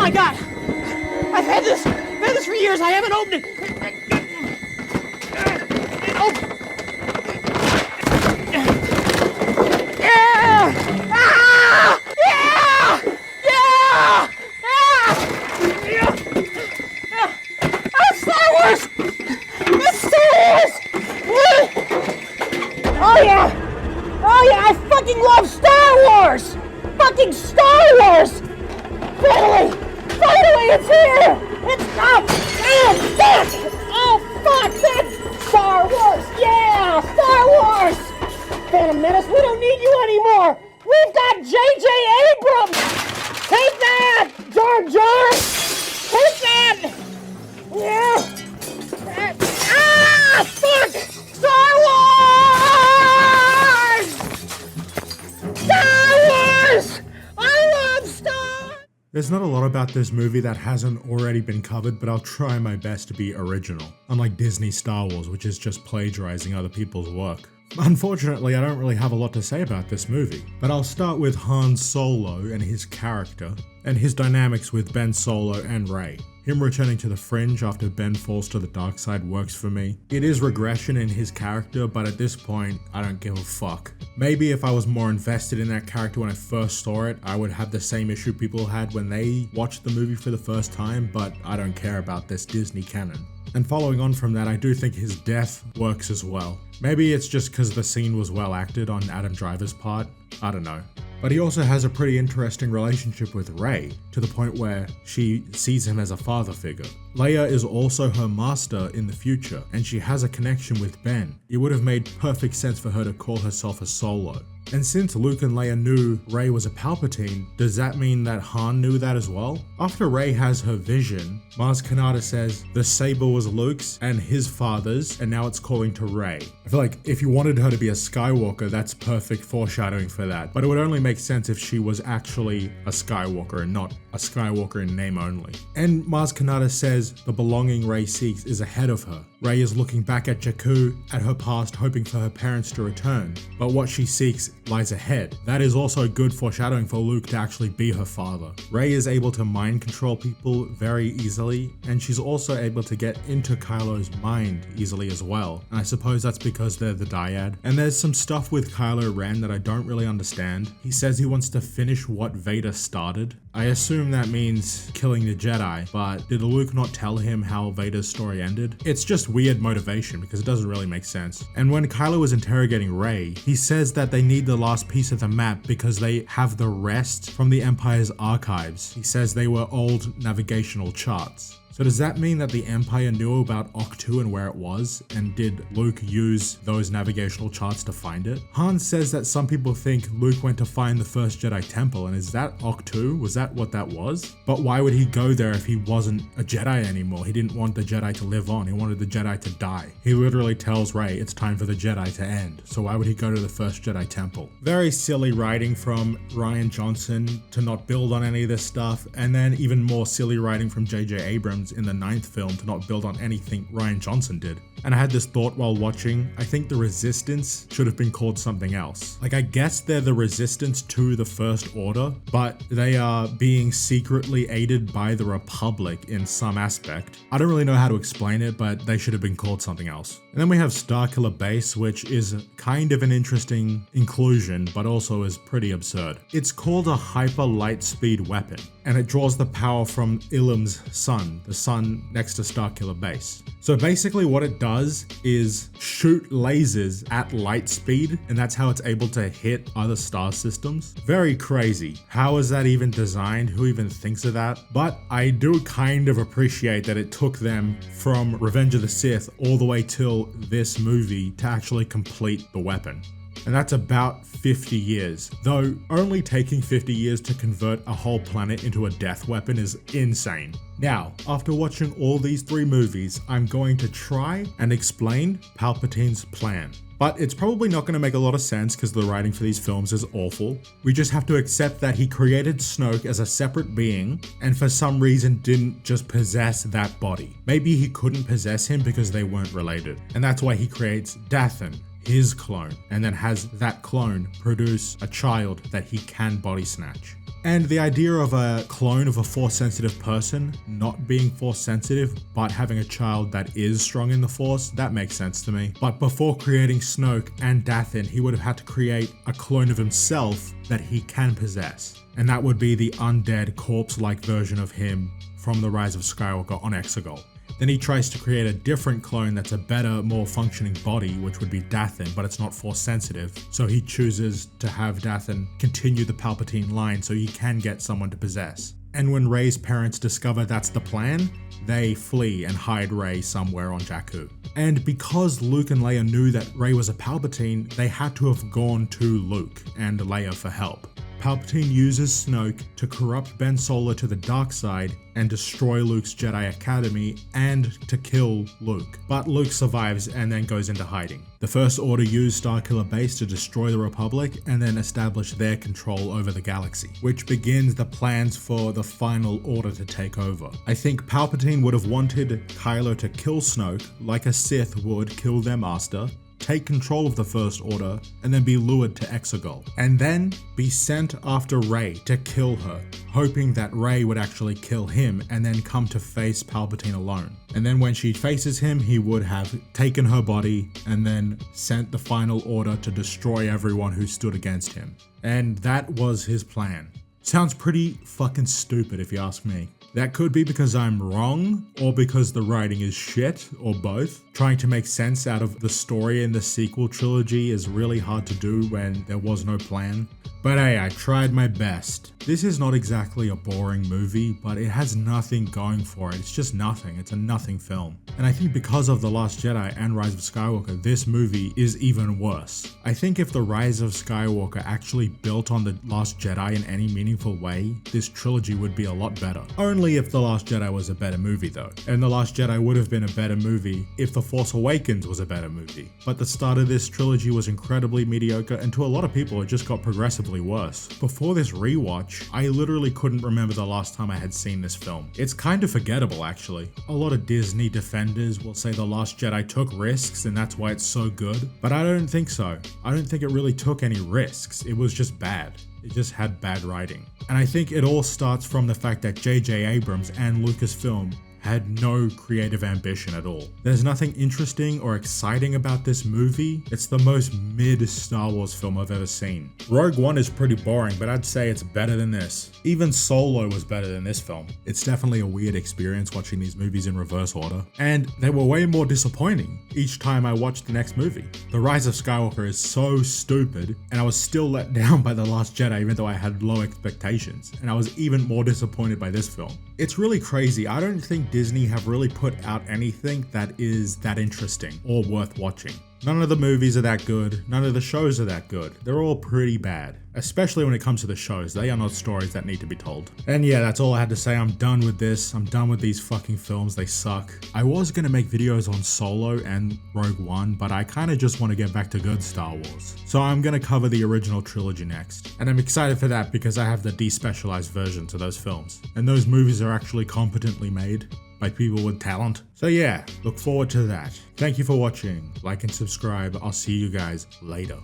my god! I've had this for years. I haven't opened it. Oh yeah, I fucking love Star Wars! Fucking Star Wars! Finally it's here! It's up! Oh fuck! Oh fuck! That's Star Wars! Yeah! Star Wars! Phantom Menace, we don't need you anymore! We've got J.J. Abrams! Take that! Jar Jar! Take that! Yeah! Fuck! Star Wars! Star Wars! I love Star! There's not a lot about this movie that hasn't already been covered, but I'll try my best to be original. Unlike Disney Star Wars, which is just plagiarizing other people's work. Unfortunately, I don't really have a lot to say about this movie, but I'll start with Han Solo and his character, and his dynamics with Ben Solo and Rey. Him returning to the fringe after Ben falls to the dark side works for me. It is regression in his character, but at this point, I don't give a fuck. Maybe if I was more invested in that character when I first saw it, I would have the same issue people had when they watched the movie for the first time, but I don't care about this Disney canon. And following on from that, I do think his death works as well. Maybe it's just because the scene was well acted on Adam Driver's part, I don't know. But he also has a pretty interesting relationship with Rey, to the point where she sees him as a father figure. Leia is also her master in the future, and she has a connection with Ben. It would have made perfect sense for her to call herself a Solo. And since Luke and Leia knew Rey was a Palpatine, does that mean that Han knew that as well? After Rey has her vision, Maz Kanata says the saber was Luke's and his father's, and now it's calling to Rey. I feel like if you wanted her to be a Skywalker, that's perfect foreshadowing for that, but it would only make sense if she was actually a Skywalker and not a Skywalker in name only. And Maz Kanata says the belonging Rey seeks is ahead of her. Rey is looking back at Jakku, at her past, hoping for her parents to return, but what she seeks lies ahead. That is also good foreshadowing for Luke to actually be her father. Rey is able to mind control people very easily, and she's also able to get into Kylo's mind easily as well. And I suppose that's because they're the dyad. And there's some stuff with Kylo Ren that I don't really understand. He says he wants to finish what Vader started. I assume that means killing the Jedi, but did Luke not tell him how Vader's story ended? It's just weird motivation because it doesn't really make sense. And when Kylo is interrogating Rey, he says that they need the last piece of the map because they have the rest from the Empire's archives. He says they were old navigational charts. So does that mean that the Empire knew about Octu and where it was? And did Luke use those navigational charts to find it? Han says that some people think Luke went to find the first Jedi temple, and is that Octu? Was that what that was? But why would he go there if he wasn't a Jedi anymore? He didn't want the Jedi to live on, he wanted the Jedi to die. He literally tells Rey it's time for the Jedi to end, so why would he go to the first Jedi temple? Very silly writing from Rian Johnson to not build on any of this stuff, and then even more silly writing from J.J. Abrams in the 9th film to not build on anything Rian Johnson did. And I had this thought while watching, I think the Resistance should have been called something else. Like, I guess they're the Resistance to the First Order, but they are being secretly aided by the Republic in some aspect. I don't really know how to explain it, but they should have been called something else. And then we have Starkiller Base, which is kind of an interesting inclusion, but also is pretty absurd. It's called a hyper light speed weapon, and it draws the power from Ilum's sun, the sun next to Starkiller Base. So basically what it does is shoot lasers at light speed, and that's how it's able to hit other star systems. Very crazy. How is that even designed? Who even thinks of that? But I do kind of appreciate that it took them from Revenge of the Sith all the way till this movie to actually complete the weapon. And that's about 50 years. Though only taking 50 years to convert a whole planet into a death weapon is insane. Now, after watching all these 3 movies, I'm going to try and explain Palpatine's plan. But it's probably not going to make a lot of sense because the writing for these films is awful. We just have to accept that he created Snoke as a separate being and for some reason didn't just possess that body. Maybe he couldn't possess him because they weren't related. And that's why he creates Dathan, his clone, and then has that clone produce a child that he can body snatch. And the idea of a clone of a Force-sensitive person not being Force-sensitive, but having a child that is strong in the Force, that makes sense to me. But before creating Snoke and Dathan, he would have had to create a clone of himself that he can possess. And that would be the undead, corpse-like version of him from The Rise of Skywalker on Exegol. Then he tries to create a different clone that's a better, more functioning body, which would be Dathan, but it's not Force sensitive. So he chooses to have Dathan continue the Palpatine line so he can get someone to possess. And when Rey's parents discover that's the plan, they flee and hide Rey somewhere on Jakku. And because Luke and Leia knew that Rey was a Palpatine, they had to have gone to Luke and Leia for help. Palpatine uses Snoke to corrupt Ben Solo to the dark side and destroy Luke's Jedi Academy and to kill Luke. But Luke survives and then goes into hiding. The First Order used Starkiller Base to destroy the Republic and then establish their control over the galaxy, which begins the plans for the Final Order to take over. I think Palpatine would have wanted Kylo to kill Snoke like a Sith would kill their master, take control of the First Order, and then be lured to Exegol, and then be sent after Rey to kill her, hoping that Rey would actually kill him and then come to face Palpatine alone. And then when she faces him, he would have taken her body and then sent the Final Order to destroy everyone who stood against him. And that was his plan. Sounds pretty fucking stupid if you ask me. That could be because I'm wrong, or because the writing is shit, or both. Trying to make sense out of the story in the sequel trilogy is really hard to do when there was no plan. But hey, I tried my best. This is not exactly a boring movie, but it has nothing going for it. It's just nothing. It's a nothing film. And I think because of The Last Jedi and Rise of Skywalker, this movie is even worse. I think if The Rise of Skywalker actually built on The Last Jedi in any meaningful way, this trilogy would be a lot better. Only if The Last Jedi was a better movie though. And The Last Jedi would have been a better movie if The Force Awakens was a better movie. But the start of this trilogy was incredibly mediocre, and to a lot of people it just got progressively worse. Before this rewatch, I literally couldn't remember the last time I had seen this film. It's kind of forgettable actually. A lot of Disney defenders will say The Last Jedi took risks and that's why it's so good, but I don't think so. I don't think it really took any risks. It was just bad. It just had bad writing. And I think it all starts from the fact that J.J. Abrams and Lucasfilm had no creative ambition at all. There's nothing interesting or exciting about this movie. It's the most mid Star Wars film I've ever seen. Rogue One is pretty boring, but I'd say it's better than this. Even Solo was better than this film. It's definitely a weird experience watching these movies in reverse order, and they were way more disappointing each time I watched the next movie. The Rise of Skywalker is so stupid, and I was still let down by The Last Jedi even though I had low expectations, and I was even more disappointed by this film. It's really crazy. I don't think Disney have really put out anything that is that interesting or worth watching. None of the movies are that good, none of the shows are that good. They're all pretty bad. Especially when it comes to the shows, they are not stories that need to be told. And yeah, that's all I had to say. I'm done with this. I'm done with these fucking films, they suck. I was gonna make videos on Solo and Rogue One, but I kinda just wanna get back to good Star Wars. So I'm gonna cover the original trilogy next. And I'm excited for that because I have the despecialized version to those films. And those movies are actually competently made by people with talent. So yeah, look forward to that. Thank you for watching. Like and subscribe. I'll see you guys later.